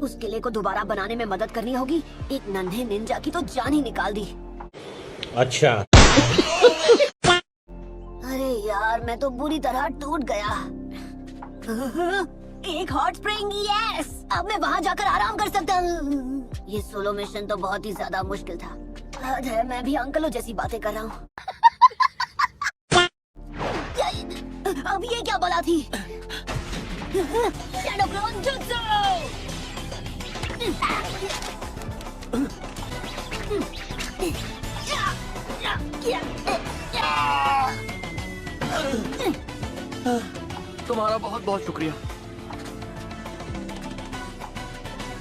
उस किले को दोबारा बनाने में मदद करनी होगी। एक नन्हे निंजा की तो जान ही निकाल दी। अच्छा। अरे यार, मैं तो बुरी तरह टूट गया। एक हॉट स्प्रिंग, यस! अब मैं वहाँ जाकर आराम कर सकता हूँ। ये सोलो मिशन तो बहुत ही ज्यादा मुश्किल था। हद है, मैं भी अंकलों जैसी बातें कर रहा हूँ। अब ये क्या बोला थी? Shadow clone jutsu! तुम्हारा बहुत बहुत शुक्रिया।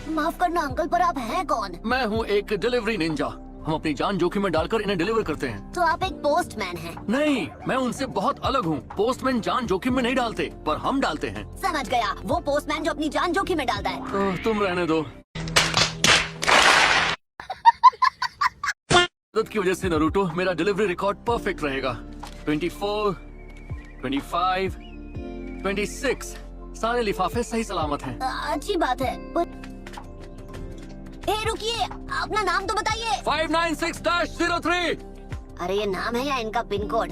माफ करना अंकल, पर आप हैं कौन? मैं हूँ एक डिलीवरी निंजा। हम अपनी जान जोखिम में डालकर इन्हें डिलीवर करते हैं। तो आप एक पोस्टमैन हैं? नहीं, मैं उनसे बहुत अलग हूँ। पोस्टमैन जान जोखिम में नहीं डालते, पर हम डालते हैं। समझ गया, वो पोस्टमैन जो अपनी जान जोखिम में डालता है। तुम रहने दो। मदद की वजह से नरूटो, मेरा डिलीवरी रिकॉर्ड परफेक्ट रहेगा। 24, 25, 26 सारे लिफाफे सही सलामत हैं। अच्छी बात है। रुकिए, अपना नाम तो बताइए। 596-03। अरे ये नाम है या इनका पिन कोड?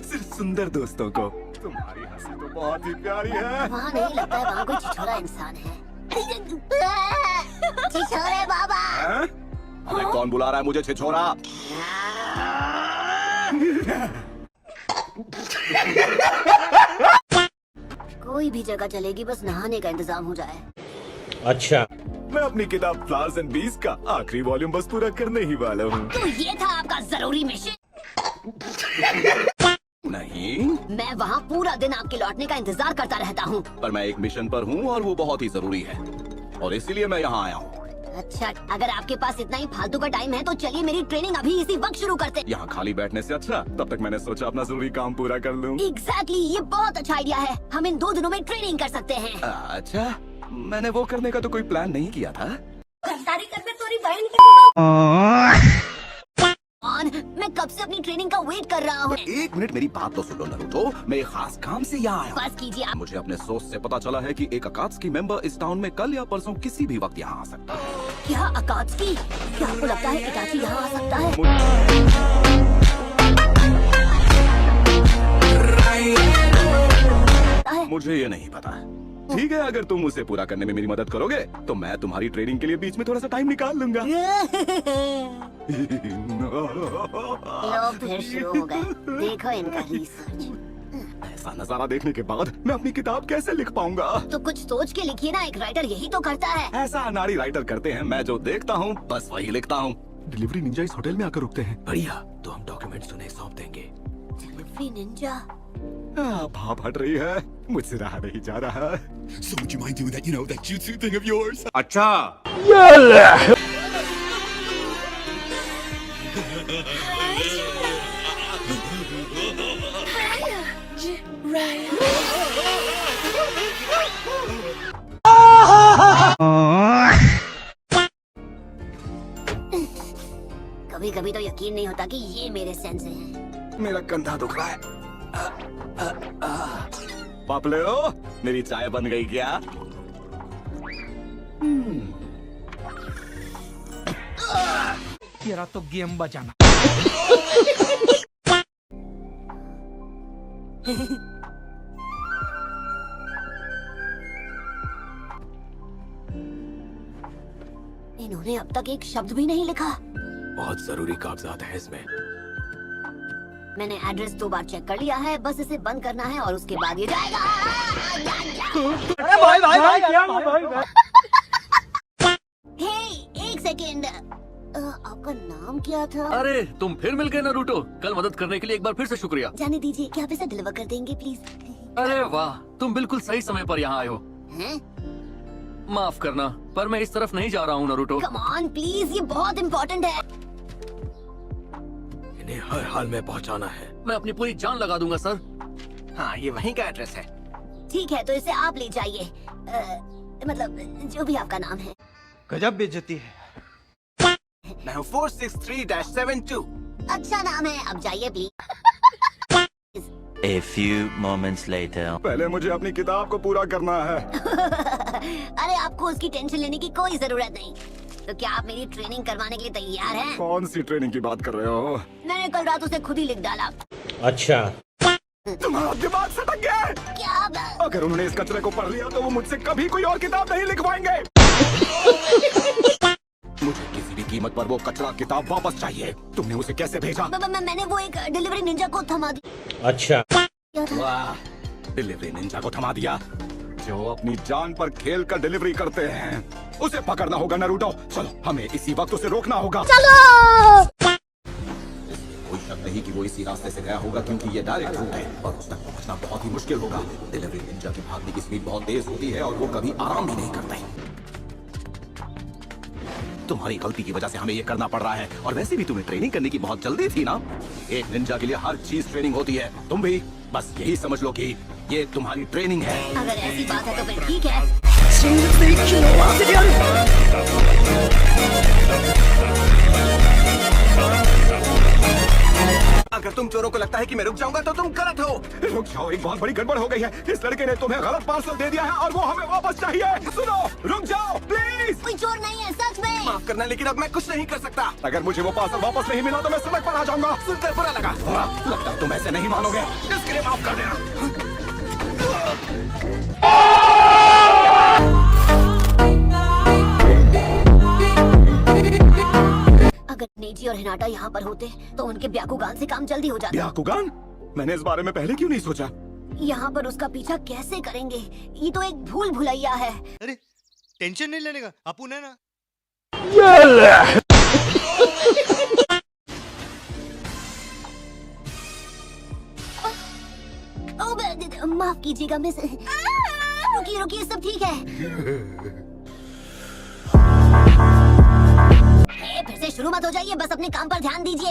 सिर्फ सुंदर दोस्तों को। तुम्हारी हंसी तो बहुत ही प्यारी है। वहाँ नहीं लगता है वहाँ कोई छिछोरा इंसान है। छिछोरे बाबा। अरे कौन बुला रहा है मुझे छिछोरा? कोई भी जगह चलेगी, बस नहाने का इंतजाम हो जाए। अच्छा। मैं अपनी किताब फ्लावर्स एंड बीज का आखिरी वॉल्यूम बस पूरा करने ही वाला हूँ। तो ये था आपका जरूरी मिशन? नहीं, मैं वहाँ पूरा दिन आपके लौटने का इंतजार करता रहता हूँ। पर मैं एक मिशन पर हूँ और वो बहुत ही जरूरी है, और इसीलिए मैं यहाँ आया हूँ। अच्छा, अगर आपके पास इतना ही फालतू का टाइम है तो चलिए मेरी ट्रेनिंग अभी इसी वक्त शुरू करते हैं। यहाँ खाली बैठने से अच्छा तब तक मैंने सोचा अपना जरूरी काम पूरा कर लूँ। एग्जैक्टली, ये बहुत अच्छा आइडिया है। हम इन 2 दिनों में ट्रेनिंग कर सकते हैं। अच्छा, मैंने वो करने का तो कोई प्लान नहीं किया था। मैं कब से अपनी ट्रेनिंग का वेट कर रहा हूँ। 1 मिनट मेरी बात तो सुनो नरूटो, मैं एक खास काम से यहाँ आया हूँ। बस कीजिए आप। मुझे अपने सोर्स से पता चला है कि एक अकात्सुकी मेंबर इस टाउन में कल या परसों किसी भी वक्त यहाँ आ सकता है। क्या अकात्सुकी? क्या आपको लगता है इटाची यहाँ आ सकता है? मुझे ये नहीं पता। ठीक है, अगर तुम उसे पूरा करने में मेरी मदद करोगे तो मैं तुम्हारी ट्रेनिंग के लिए बीच में थोड़ा सा टाइम निकाल लूंगा। लोग फिर शुरू हो गए। देखो इनका रिसर्च। ऐसा नजारा देखने के बाद मैं अपनी किताब कैसे लिख पाऊंगा? तो कुछ सोच के लिखिए ना, एक राइटर यही तो करता है। ऐसा अनाड़ी राइटर करते हैं, मैं जो देखता हूँ बस वही लिखता हूँ। डिलीवरी निंजा इस होटल में आकर रुकते हैं। बढ़िया, तो हम डॉक्यूमेंट्स उन्हें सौंप देंगे। Delivery Ninja. भाप हट रही है, मुझसे रहा नहीं जा रहा। So would you mind doing that, that jutsu thing of yours? अच्छा। कभी कभी तो यकीन नहीं होता कि ये मेरे सेंस हैं। मेरा कंधा दुख रहा है। पापलेओ, मेरी चाय बन गई क्या? तेरा तो गेम बजाना। इन्होंने अब तक एक शब्द भी नहीं लिखा। बहुत जरूरी कागजात है इसमें। मैंने एड्रेस 2 बार चेक कर लिया है, बस इसे बंद करना है और उसके बाद ये जाएगा। अरे भाई हे, एक सेकेंड, आपका नाम क्या था? अरे तुम फिर मिल गए नरूटो। कल मदद करने के लिए एक बार फिर से शुक्रिया। जाने दीजिए, क्या आप इसे डिलीवर कर देंगे प्लीज? अरे वाह, तुम बिल्कुल सही समय पर यहाँ आए हो। हैं? माफ करना, पर मैं इस तरफ नहीं जा रहा हूँ नरूटो। कम ऑन प्लीज, ये बहुत इम्पोर्टेंट है। इन्हें हर हाल में पहुंचाना है। मैं अपनी पूरी जान लगा दूंगा सर। हाँ, ये वहीं का एड्रेस है। ठीक है, तो इसे आप ले जाइए। मतलब जो भी आपका नाम है। गजब बेइज्जती है। मैं हूँ 463-72। अच्छा नाम है, अब जाइए please. A few moments later. पहले मुझे अपनी किताब को पूरा करना है। अरे आपको उसकी टेंशन लेने की कोई जरूरत नहीं। तो क्या आप मेरी ट्रेनिंग करवाने के लिए तैयार हैं? कौन सी ट्रेनिंग की बात कर रहे हो? मैंने कल रात उसे खुद ही लिख डाला। अच्छा। तुम्हारा दिमाग सटक गया है? क्या? अगर उन्होंने इस कचरे को पढ़ लिया तो वो मुझसे कभी कोई और किताब नहीं लिखवाएंगे। मुझे किसी भी कीमत पर वो कचरा किताब वापस चाहिए। तुमने उसे कैसे भेजा? मैंने वो एक डिलीवरी निंजा को थमा दी। अच्छा। क्या था? वाह, डिलीवरी निंजा को थमा दिया। जो अपनी जान पर खेल कर डिलीवरी करते हैं उसे पकड़ना होगा नरूटो। चलो हमें इसी वक्त उसे रोकना होगा। चलो। कोई शक नहीं कि वो इसी रास्ते से गया होगा क्योंकि ये डायरेक्ट रूट है और उस तक पहुंचना बहुत ही मुश्किल होगा। डिलीवरी निंजा की भागने की स्पीड बहुत तेज होती है और वो कभी आराम भी नहीं करते। तुम्हारी गलती की वजह से हमें ये करना पड़ रहा है और वैसे भी तुम्हें ट्रेनिंग करने की बहुत जल्दी थी ना। एक निंजा के लिए हर चीज ट्रेनिंग होती है। तुम भी बस यही समझ लो कि ये तुम्हारी ट्रेनिंग है। अगर ऐसी बात है तो फिर ठीक है। अगर तुम चोरों को लगता है कि मैं रुक जाऊंगा तो तुम गलत हो। रुक जाओ, एक बहुत बड़ी गड़बड़ हो गई है। इस लड़के ने तुम्हें गलत पार्सल दे दिया है और वो हमें वापस चाहिए। सुनो, रुक जाओ प्लीज। कोई चोर नहीं है सच में। माफ करना लेकिन अब मैं कुछ नहीं कर सकता। अगर मुझे वो पार्सल वापस नहीं मिला तो मैं सड़क पर आ जाऊंगा। सुनकर बुरा लगा। लगता है तुम ऐसे नहीं मानोगे। इसके लिए माफ कर देना। अगर नेजी और हिनाटा यहाँ पर होते तो उनके ब्याकुगान से काम जल्दी हो जाता। ब्याकुगान? मैंने इस बारे में पहले क्यों नहीं सोचा? यहाँ पर उसका पीछा कैसे करेंगे? ये तो एक भूल भुलैया है। अरे टेंशन नहीं लेने का, अपुन है ना। माफ कीजिएगा मिस। रुकिए रुकिए, सब ठीक है। फिर से शुरू मत हो जाइए, बस अपने काम पर ध्यान दीजिए।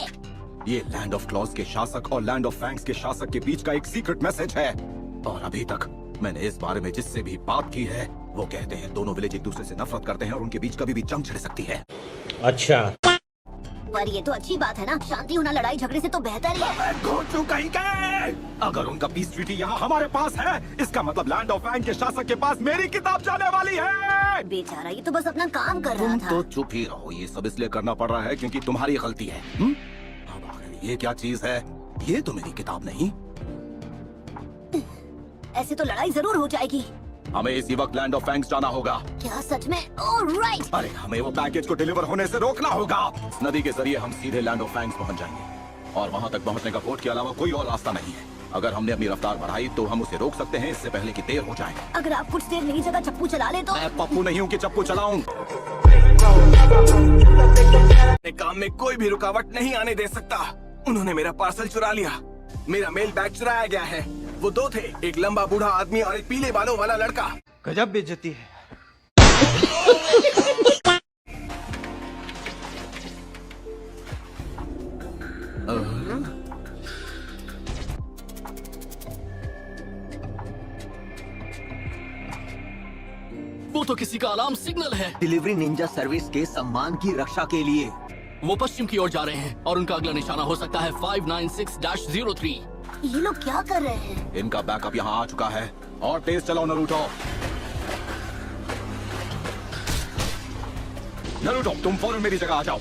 ये लैंड ऑफ क्लॉज के शासक और लैंड ऑफ फैंग्स के शासक के बीच का एक सीक्रेट मैसेज है और अभी तक मैंने इस बारे में जिससे भी बात की है वो कहते हैं दोनों विलेज एक दूसरे से नफरत करते हैं और उनके बीच कभी भी जंग छिड़ सकती है। अच्छा। पर ये तो अच्छी बात है ना, शांति होना लड़ाई झगड़े से तो बेहतर ही है। अगर उनका पीस ट्रीटी यहाँ हमारे पास है इसका मतलब लैंड ऑफ फैंग के शासक के पास मेरी किताब जाने वाली है। बेचारा ये तो बस अपना काम कर रहा तुम था। तो चुप ही रहो, ये सब इसलिए करना पड़ रहा है क्योंकि तुम्हारी गलती है। अब आखिर ये क्या चीज है? ये तो मेरी किताब नहीं। ऐसे तो लड़ाई जरूर हो जाएगी। हमें इसी वक्त लैंड ऑफ फैंग्स जाना होगा। क्या सच में? ऑलराइट। अरे हमें वो पैकेज को डिलीवर होने से रोकना होगा। इस नदी के जरिए हम सीधे लैंड ऑफ फैंग्स पहुंच जाएंगे और वहां तक पहुंचने का बोट के अलावा कोई और रास्ता नहीं है। अगर हमने अपनी रफ्तार बढ़ाई तो हम उसे रोक सकते हैं इससे पहले कि देर हो जाए। अगर आप कुछ देर मेरी जगह चप्पू चला ले तो। मैं पप्पू नहीं हूँ कि चप्पू चलाऊं। काम में कोई भी रुकावट नहीं आने दे सकता। उन्होंने मेरा पार्सल चुरा लिया। मेरा मेल बैग चुराया गया है। वो दो थे, एक लंबा बूढ़ा आदमी और एक पीले बालों वाला लड़का। गजब बेइज्जती है। वो तो किसी का अलार्म सिग्नल है। डिलीवरी निंजा सर्विस के सम्मान की रक्षा के लिए वो पश्चिम की ओर जा रहे हैं और उनका अगला निशाना हो सकता है 596-03। ये लोग क्या कर रहे हैं? इनका बैकअप यहाँ आ चुका है और तेज चलाओ नरूटो। नरूटो तुम फौरन मेरी जगह आ जाओ।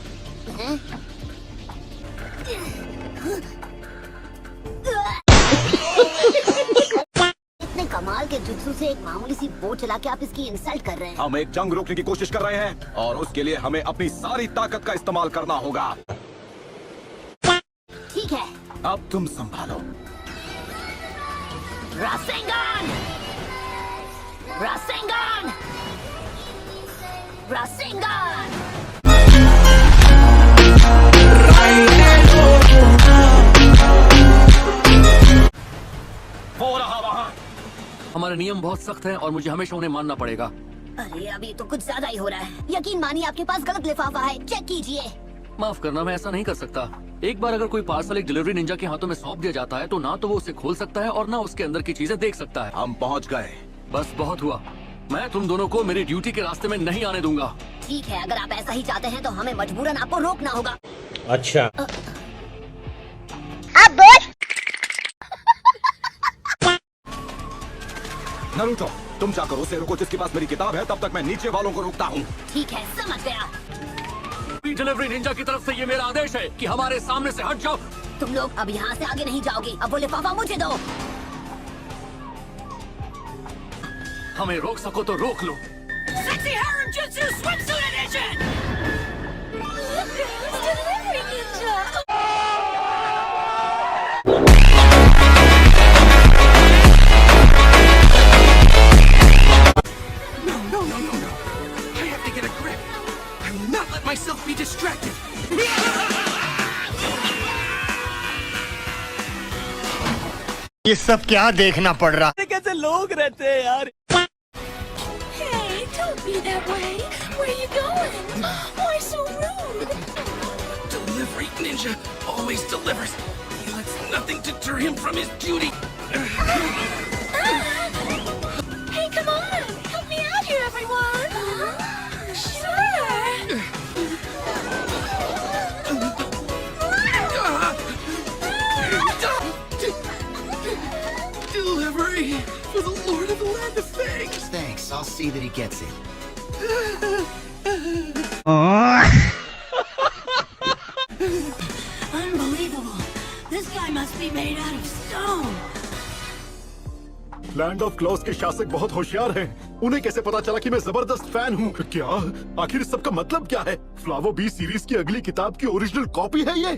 इतने कमाल के जुत्सु से एक मामूली सी बोट चला के आप इसकी इंसल्ट कर रहे हैं। हम एक जंग रोकने की कोशिश कर रहे हैं और उसके लिए हमें अपनी सारी ताकत का इस्तेमाल करना होगा। ठीक है। अब तुम संभालो। रासेंगन! रासेंगन! रासेंगन! वो रहा वहाँ। हमारे नियम बहुत सख्त हैं और मुझे हमेशा उन्हें मानना पड़ेगा। अरे अभी तो कुछ ज्यादा ही हो रहा है। यकीन मानिए आपके पास गलत लिफाफा है, चेक कीजिए। माफ करना, मैं ऐसा नहीं कर सकता। एक बार अगर कोई पार्सल एक डिलीवरी निंजा के हाथों में सौंप दिया जाता है तो ना तो वो उसे खोल सकता है और ना उसके अंदर की चीजें देख सकता है। हम पहुँच गए। बस बहुत हुआ। मैं तुम दोनों को मेरी ड्यूटी के रास्ते में नहीं आने दूंगा। ठीक है, अगर आप ऐसा ही चाहते हैं तो हमें मजबूरन आपको रोकना होगा। अच्छा। अब बोल। नारुतो, तुम जाकर उसे रोको जिसके पास मेरी किताब है, तब तक मैं नीचे वालों को रोकता हूँ। ठीक है, समझ गया। डिलीवरी निंजा की तरफ से ये मेरा आदेश है कि हमारे सामने से हट जाओ। तुम लोग अब यहाँ से आगे नहीं जाओगे। अब वो लिफाफा मुझे दो। हमें रोक सको तो रोक लो। Sexy Harem Jutsu Swimsuit Edition! Delivery Ninja! No, no, no, no, no. I have to get a grip. I will not let myself be distracted. ये सब क्या देखना पड़ रहा? Hey, don't be that way. Where are you going? Why so rude? Delivery Ninja always delivers. He lets nothing deter him from his duty. Hey, come on! Help me out here, everyone! Sure! Delivery for the Lord of the Land of Fangs. Thanks, I'll see that he gets it. Unbelievable! This guy must be made out of stone! Land of clause के शासक बहुत होशियार हैं। उन्हें कैसे पता चला कि मैं जबरदस्त फैन हूँ? क्या आखिर इस सब का मतलब क्या है? फ्लावो बी सीरीज की अगली किताब की ओरिजिनल कॉपी है ये।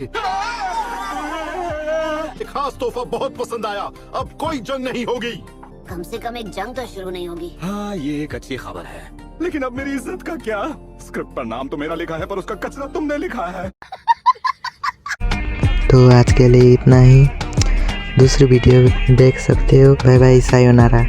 एक खास तोहफा बहुत पसंद आया। अब कोई जंग नहीं होगी। कम से कम एक जंग तो शुरू नहीं होगी। हाँ, ये एक अच्छी खबर है। लेकिन अब मेरी इज्जत का क्या? स्क्रिप्ट पर नाम तो मेरा लिखा है, पर उसका कचरा तुमने लिखा है। तो आज के लिए इतना ही। दूसरी वीडियो देख सकते हो। Bye bye, sayonara.